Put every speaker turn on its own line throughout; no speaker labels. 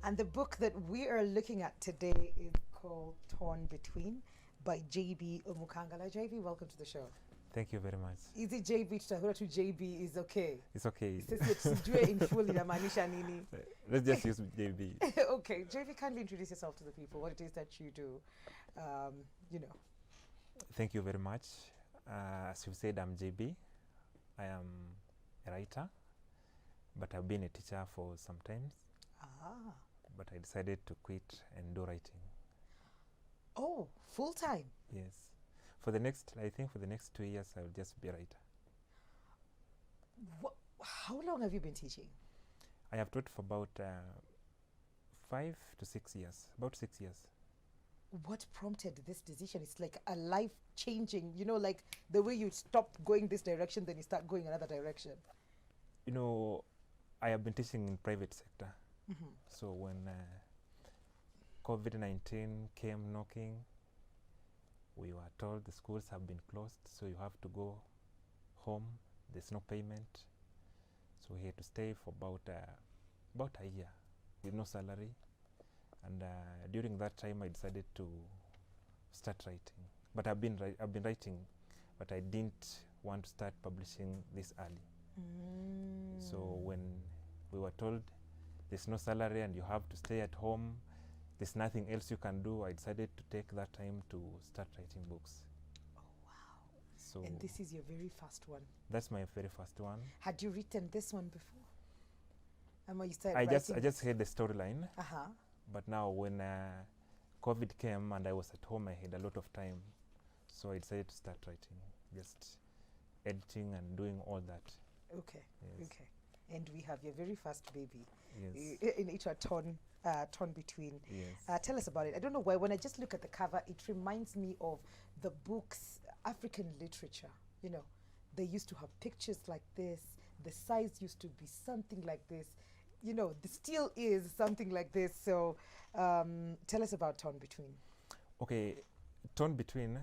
And the book that we are looking at today is called Torn Between by JB Omukangala. JB, welcome to the show.
Thank you very much.
Is it JB to JB is okay?
It's okay.
In full inamaanisha nini?
Let's just use JB.
Okay, JB, kindly introduce yourself to the people, what it is that you do,
Thank you very much. As you said, I'm JB. I am a writer, but I've been a teacher for some time.
Ah.
But I decided to quit and do writing.
Oh, full time?
Yes. I think for the next 2 years, I'll just be a writer.
How long have you been teaching?
I have taught for about 5 to 6 years, about 6 years.
What prompted this decision? It's like a life-changing, like the way you stop going this direction, then you start going another direction.
I have been teaching in private sector.
Mm-hmm.
So when COVID-19 came knocking, we were told the schools have been closed, so you have to go home. There's no payment. So we had to stay for about a year with no salary. And during that time, I decided to start writing. But I've been writing, but I didn't want to start publishing this early. So when we were told there's no salary and you have to stay at home, there's nothing else you can do, I decided to take that time to start writing books.
Oh, wow.
So
and this is your very first one?
That's my very first one.
Had you written this one before? You started
I just had the storyline.
Uh-huh.
But now when COVID came and I was at home, I had a lot of time. So I decided to start writing, just editing and doing all that.
Okay,
yes.
Okay. And we have your very first baby.
Yes.
In each torn between.
Yes.
Tell us about it. I don't know why, when I just look at the cover, it reminds me of the books, African literature. They used to have pictures like this. The size used to be something like this. The still is something like this. So tell us about Torn Between.
Okay, Torn Between.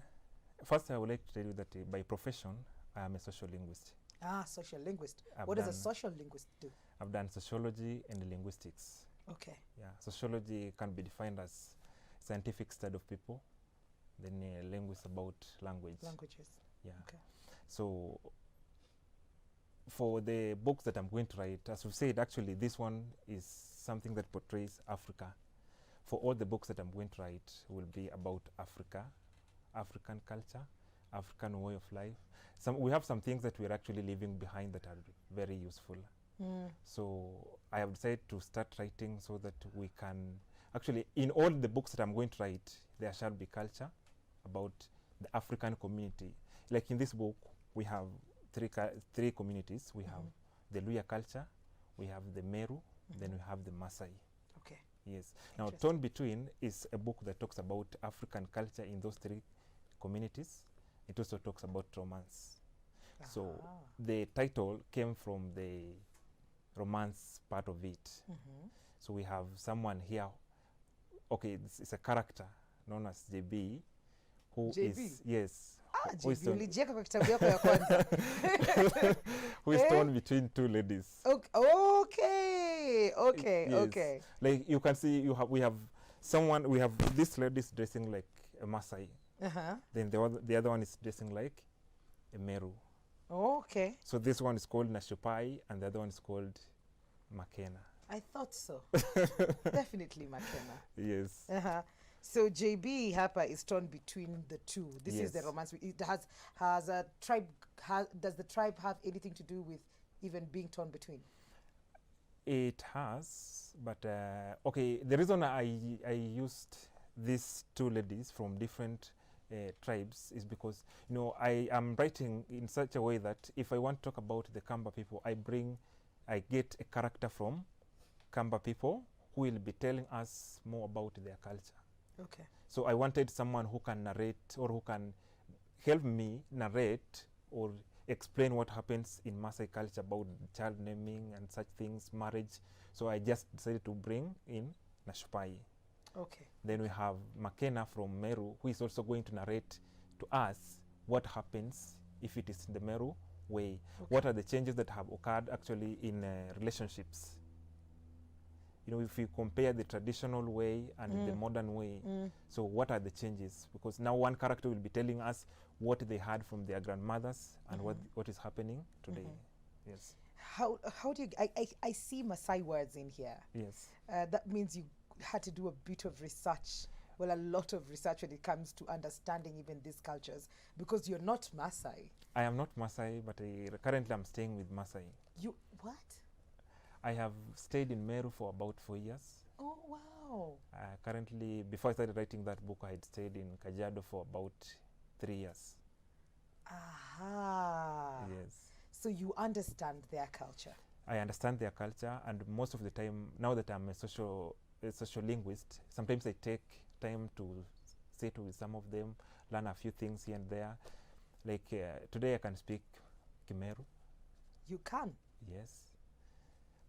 First, I would like to tell you that by profession, I am a social linguist.
Ah, social linguist. What does a social linguist do?
I've done sociology and linguistics.
Okay.
Yeah, sociology can be defined as scientific study of people. Then linguist about languages. Yeah.
Okay.
So for the books that I'm going to write, as we said, actually this one is something that portrays Africa. For all the books that I'm going to write will be about Africa, African culture, African way of life. We have some things that we're actually leaving behind that are very useful. So I have decided to start writing so that we can, actually in all the books that I'm going to write, there shall be culture about the African community. Like in this book, we have three communities. We have the Luya culture, we have the Meru, then we have the Maasai.
Okay.
Yes. Now, Torn Between is a book that talks about African culture in those three communities. It also talks about romance. So the title came from the romance part of it. So we have someone here. Okay, this is a character known as JB, who is, yes.
Who is torn
between two ladies.
Okay.
Yes.
Okay.
Like you can see, we have this lady is dressing like a Maasai. Then the other one is dressing like a Meru.
Okay.
So this one is called Nashupai and the other one is called Makena.
I thought so. Definitely Makena.
Yes.
So JB Harper is torn between the two. This is the romance. It has a tribe. Does the tribe have anything to do with even being torn between?
It has, but okay. The reason I used these two ladies from different tribes is because I am writing in such a way that if I want to talk about the Kamba people, I get a character from Kamba people who will be telling us more about their culture.
Okay.
So I wanted someone who can narrate or who can help me narrate or explain what happens in Maasai culture about child naming and such things, marriage. So I just decided to bring in Nashupai.
Okay.
Then we have Makena from Meru, who is also going to narrate to us what happens if it is in the Meru way. Okay. What are the changes that have occurred actually in relationships? You know, if you compare the traditional way and the modern way, so what are the changes? Because now one character will be telling us what they had from their grandmothers and what is happening today. Yes.
How do you, I see Maasai words in here.
Yes.
That means you had to do a bit of research. Well, a lot of research when it comes to understanding even these cultures, because you're not Maasai.
I am not Maasai, but currently I'm staying with Maasai.
You, what?
I have stayed in Meru for about 4 years.
Oh, wow.
Currently, before I started writing that book, I had stayed in Kajiado for about 3 years.
Aha.
Yes.
So you understand their culture.
I understand their culture, and most of the time, now that I'm a social linguist, sometimes I take time to sit with some of them, learn a few things here and there. Like today I can speak Kimeru.
You can?
Yes.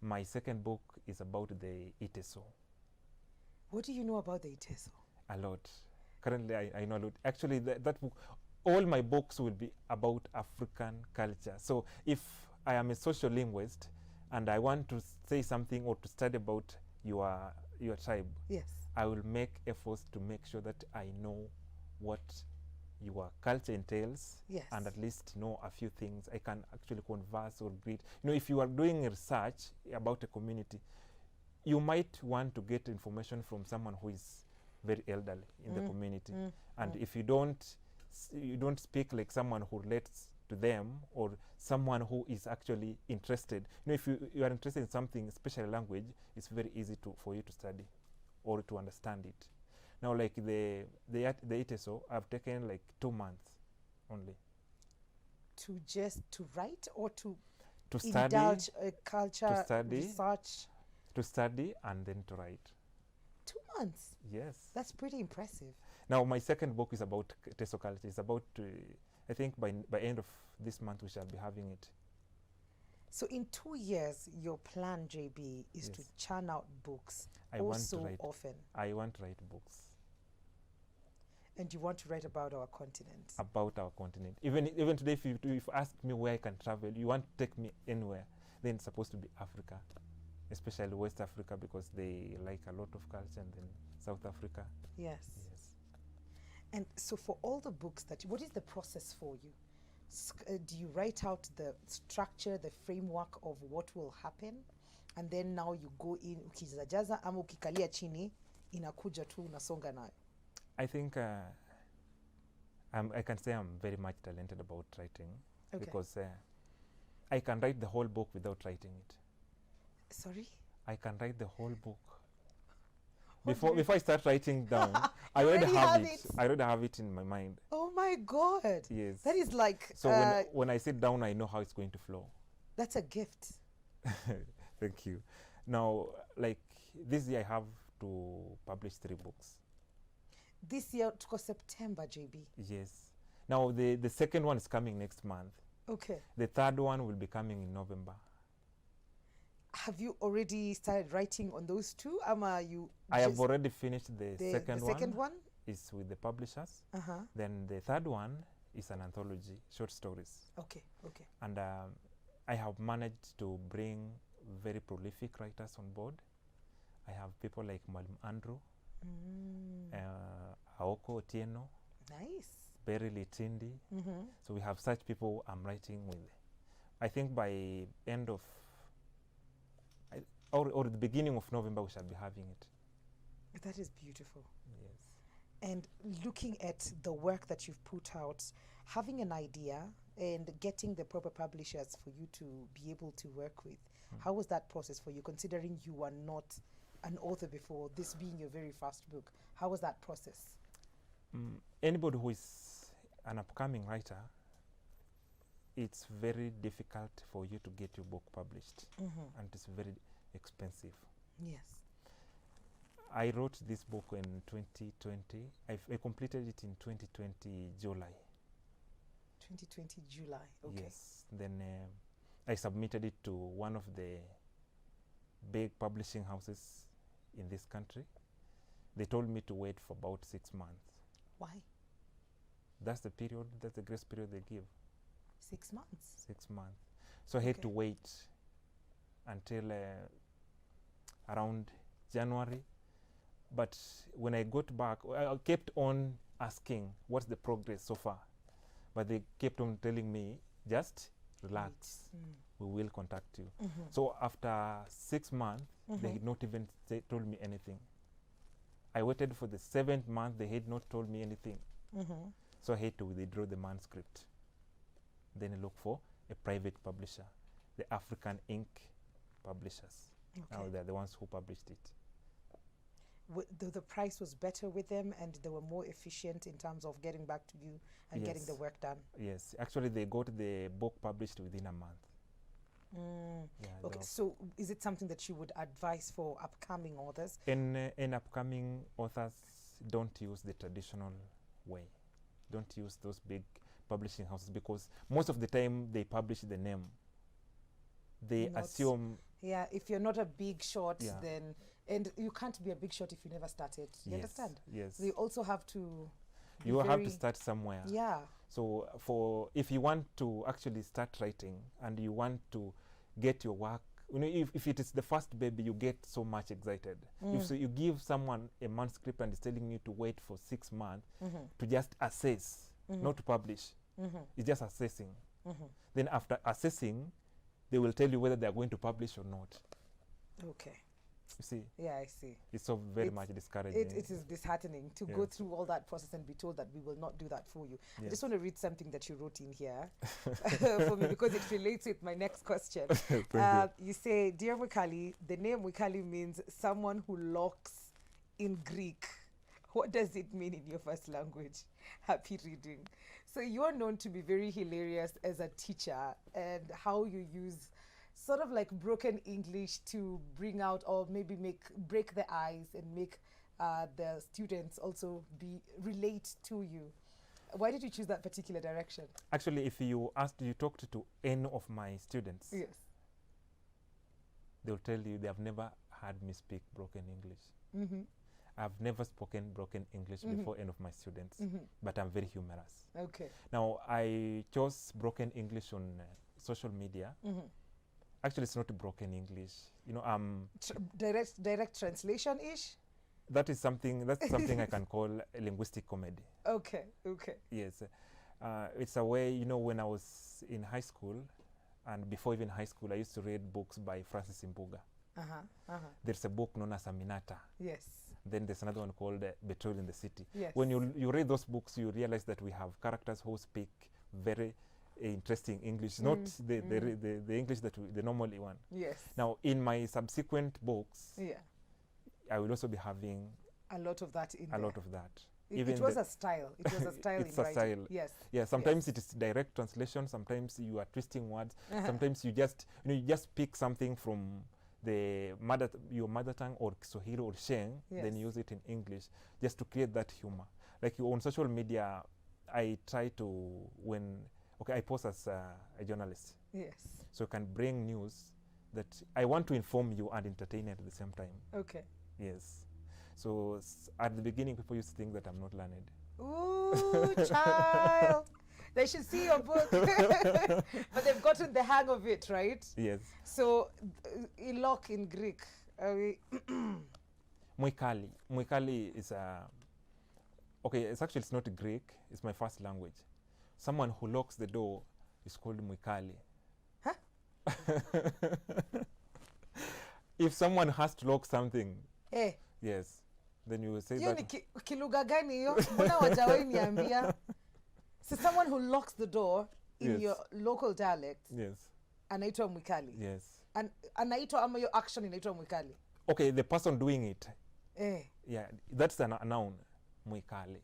My second book is about the Iteso.
What do you know about the Iteso?
A lot. Currently I know a lot. Actually, that book, all my books will be about African culture. So if I am a social linguist and I want to say something or to study about your tribe,
yes,
I will make efforts to make sure that I know what your culture entails,
yes,
and at least know a few things. I can actually converse or greet. You know, if you are doing research about a community, you might want to get information from someone who is very elderly in the community, and if you don't speak like someone who relates to them or someone who is actually interested. You know, if you are interested in something, especially language, it's very easy for you to study or to understand it. Now, like the Iteso, I've taken like 2 months only.
To write or to
study,
indulge a culture,
to study,
research?
To study and then to write.
2 months?
Yes.
That's pretty impressive.
Now, my second book is about Teso culture. It's about, I think by end of this month, we shall be having it.
So in 2 years, your plan, JB, is to churn out books often.
I want to write books.
And you want to write about our continent?
About our continent. Even today, if you ask me where I can travel, you want to take me anywhere, then it's supposed to be Africa, especially West Africa, because they like a lot of culture, and then South Africa.
Yes. Yes. And so for all the books what is the process for you? Do you write out the structure, the framework of what will happen, and then now you go in, ukijaza ama ukikalia chini inakuja tu unasonga nayo?
I think I can say I'm very much talented about writing, because I can write the whole book without writing it.
Sorry?
I can write the whole book. Before I start writing down, I already have it in my mind.
Oh my God.
Yes.
That is like...
So when I sit down, I know how it's going to flow.
That's a gift.
Thank you. Now, like this year, I have to publish 3 books.
This year, to September, JB?
Yes. Now, the second one is coming next month.
Okay.
The third one will be coming in November.
Have you already started writing on those 2?
I have already finished the second one.
The second one?
Is with the publishers. Then the third one is an anthology, short stories.
Okay, okay.
And I have managed to bring very prolific writers on board. I have people like Mwalimu Andrew, Aoko Otieno,
nice,
Berry Litindi. So we have such people I'm writing with. I think by end of or the beginning of November, we shall be having it.
That is beautiful.
Yes.
And looking at the work that you've put out, having an idea and getting the proper publishers for you to be able to work with, how was that process for you, considering you were not an author before, this being your very first book? How was that process?
Anybody who is an upcoming writer, it's very difficult for you to get your book published, and it's very expensive.
Yes.
I wrote this book in 2020. I completed it in 2020 July.
2020 July, okay.
Yes. Then I submitted it to one of the big publishing houses in this country. They told me to wait for about 6 months.
Why?
That's the period, that's the grace period they give.
6 months?
6 months. So I had to wait until around January. But when I got back, I kept on asking, what's the progress so far? But they kept on telling me, just relax. We will contact you. So after 6 months, they had not even told me anything. I waited for the 7th month, they had not told me anything. So I had to withdraw the manuscript. Then I look for a private publisher, the African Ink publishers. Now they're the ones who published it.
The price was better with them, and they were more efficient in terms of getting back to you and getting the work done.
Yes, actually they got the book published within a month.
Okay, so is it something that you would advise for upcoming authors?
In upcoming authors, don't use the traditional way. Don't use those big publishing houses, because most of the time they publish the name. They assume...
Yeah, if you're not a big shot, then... And you can't be a big shot if you never started. You understand?
Yes.
So you also have to...
You have to start somewhere.
Yeah.
So if you want to actually start writing and you want to get your work, you know, if it is the first baby, you get so much excited. If so you give someone a manuscript and is telling you to wait for 6 months to just assess, not to publish. It's just assessing. Then after assessing, they will tell you whether they are going to publish or not.
Okay.
You see?
Yeah, I see.
It's so very much discouraging.
It is disheartening to go through all that process and be told that we will not do that for you. I just want to read something that you wrote in here for me, because it relates with my next question. You say, "Dear Mwikali, the name Mwikali means someone who locks in Greek. What does it mean in your first language?" Happy reading. So you're known to be very hilarious as a teacher, and how you use sort of like broken English to bring out, or maybe break the ice and make the students also relate to you. Why did you choose that particular direction? Actually,
if you talked to any of my students,
yes,
they'll tell you they have never heard me speak broken English. I've never spoken broken English before any of my students, but I'm very humorous.
Okay.
Now, I chose broken English on social media. Actually, it's not broken English. You know,
direct translation-ish?
That's something I can call a linguistic comedy.
Okay, okay.
Yes. It's a way, you know, when I was in high school, and before even high school, I used to read books by Francis Mbuga. There's a book known as Aminata.
Yes.
Then there's another one called Betrayal in the City.
Yes.
When you read those books, you realize that we have characters who speak very interesting English, not the English the normal one.
Yes.
Now, in my subsequent books,
I
will also be having
a lot of that in there.
A lot of that.
It was a style. It was a style
it's
in
a
writing.
style.
Yes.
Yeah, sometimes it is direct translation, sometimes you are twisting words, sometimes you just pick something from your mother tongue or Kiswahili or Sheng, then use it in English just to create that humor. Like on social media, I try to, I pose as a journalist.
Yes.
So I can bring news that I want to inform you and entertain at the same time.
Okay.
Yes. So at the beginning, people used to think that I'm not learned.
Ooh, child. They should see your book. But they've gotten the hang of it, right?
Yes.
So, ilok in Greek.
Mwikali. Mwikali is it's not Greek. It's my first language. Someone who locks the door is called Mwikali.
Huh?
If someone has to lock something,
yes,
then you will say that.
Kilugha gani hiyo? Mbona hawajawahi niambia? So someone who locks the door in your local dialect.
Yes.
Anaitwa Mwikali.
Yes.
And anaitwa ama your action inaitwa Mwikali.
Okay, the person doing it. Yeah, that's a noun. Mwikali.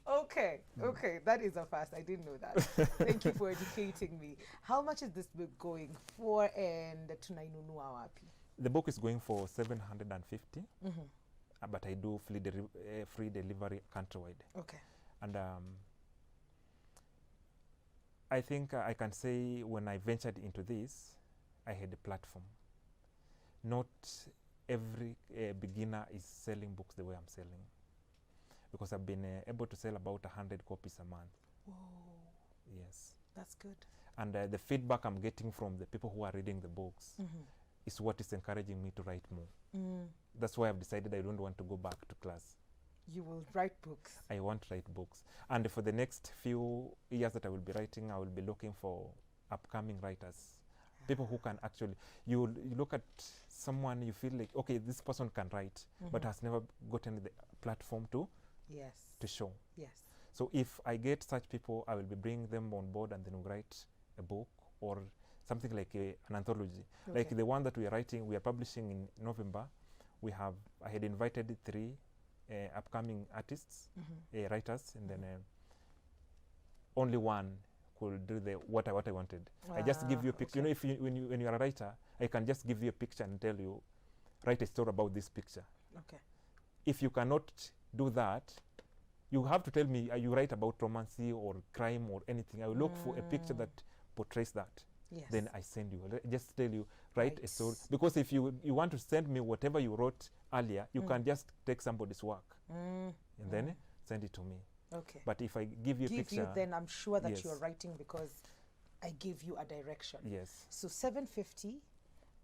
Okay, that is a first. I didn't know that. Thank you for educating me. How much is this book going for, and tunainunua wapi?
The book is going for 750, but I do free delivery countrywide.
Okay.
And I think I can say when I ventured into this, I had a platform. Not every beginner is selling books the way I'm selling, because I've been able to sell about 100 copies a month.
Whoa.
Yes.
That's good.
And the feedback I'm getting from the people who are reading the books is what is encouraging me to write more. That's why I've decided I don't want to go back to class.
You will write books.
I want to write books. And for the next few years that I will be writing, I will be looking for upcoming writers. People who can actually, you look at someone, you feel like, okay, this person can write, but has never gotten the platform to show.
Yes.
So if I get such people, I will be bringing them on board, and then we'll write a book or something like an anthology.
Okay.
Like the one that we are writing, we are publishing in November. I had invited 3 upcoming artists, writers, and then only one could do what I wanted. I just give you a picture. You know, when you are a writer, I can just give you a picture and tell you, write a story about this picture.
Okay.
If you cannot do that, you have to tell me you write about romance or crime or anything. I will look for a picture that portrays that.
Yes.
Then I send you. Just tell you, write a story. Because if you want to send me whatever you wrote earlier, you can just take somebody's work and then send it to me.
Okay.
But if I give you a picture,
then I'm sure that you're writing because I give you a direction.
Yes.
So 750,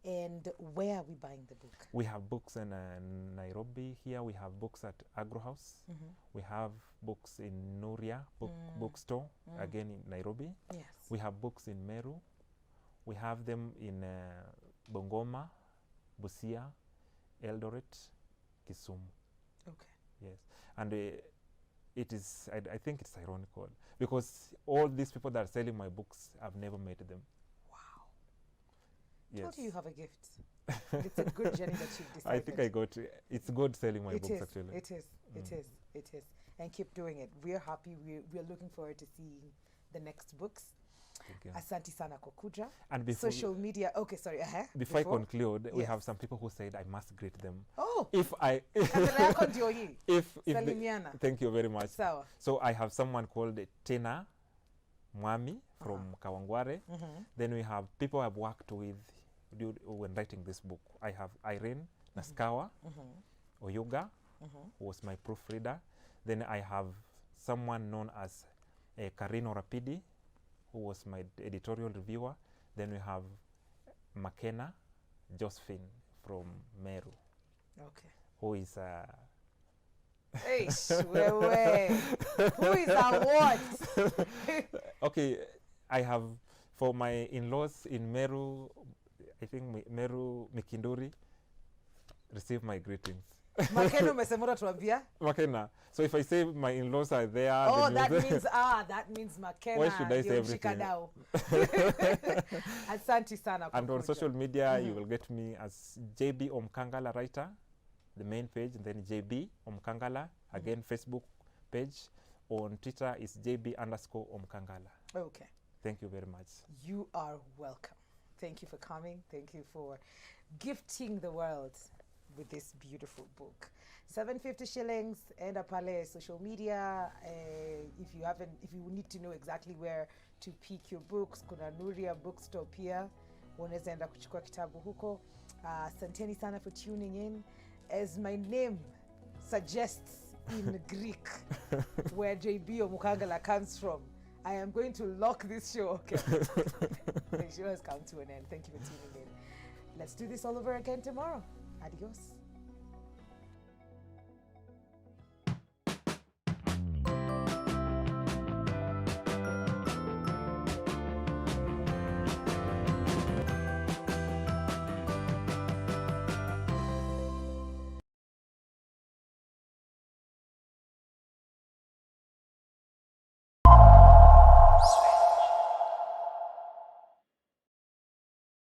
and where are we buying the book?
We have books in Nairobi here. We have books at Agro House. We have books in Nuria bookstore, again in Nairobi.
Yes.
We have books in Meru. We have them in Bungoma, Busia, Eldoret, Kisumu.
Okay.
Yes. And it is, I think it's ironical because all these people that are selling my books, I've never met them.
Wow.
Yes.
Told you have a gift. It's a good journey that you've decided.
I think I got it's good selling my books actually.
It is. And keep doing it. We're happy. We're looking forward to seeing the next books. Asante sana kwa kuja.
And before
social media. Okay, sorry.
Before I conclude, we have some people who said I must greet them.
Oh.
If thank you very much.
Sawa.
So I have someone called Tina Mwami from Kawangware. Then we have people I've worked with when writing this book. I have Irene Naskawa Oyuga, who was my proofreader. Then I have someone known as Karino Rapidi, who was my editorial reviewer. Then we have McKenna Josephine from Meru.
Okay.
Who is
who is what?
Okay, I have for my in-laws in Meru, I think Meru Mikinduri, receive my greetings.
Makena umesemura tuambia?
Makena. So if I say my in-laws are there,
that means Makena.
Why should I say everything?
Asante sana.
And on social media, you will get me as JB Omkangala writer, the main page, and then JB Omkangala, again Facebook page. On Twitter is JB_Omkangala.
Okay.
Thank you very much.
You are welcome. Thank you for coming. Thank you for gifting the world with this beautiful book. 750 shillings. Enda pale social media. If you need to know exactly where to pick your books, kuna Nuria bookstore pia. Unaweza enda kuchukua kitabu huko. Asanteni sana for tuning in. As my name suggests in Greek, where JB Omukangala comes from, I am going to lock this show. Okay. The show has come to an end. Thank you for tuning in. Let's do this all over again tomorrow. Adios.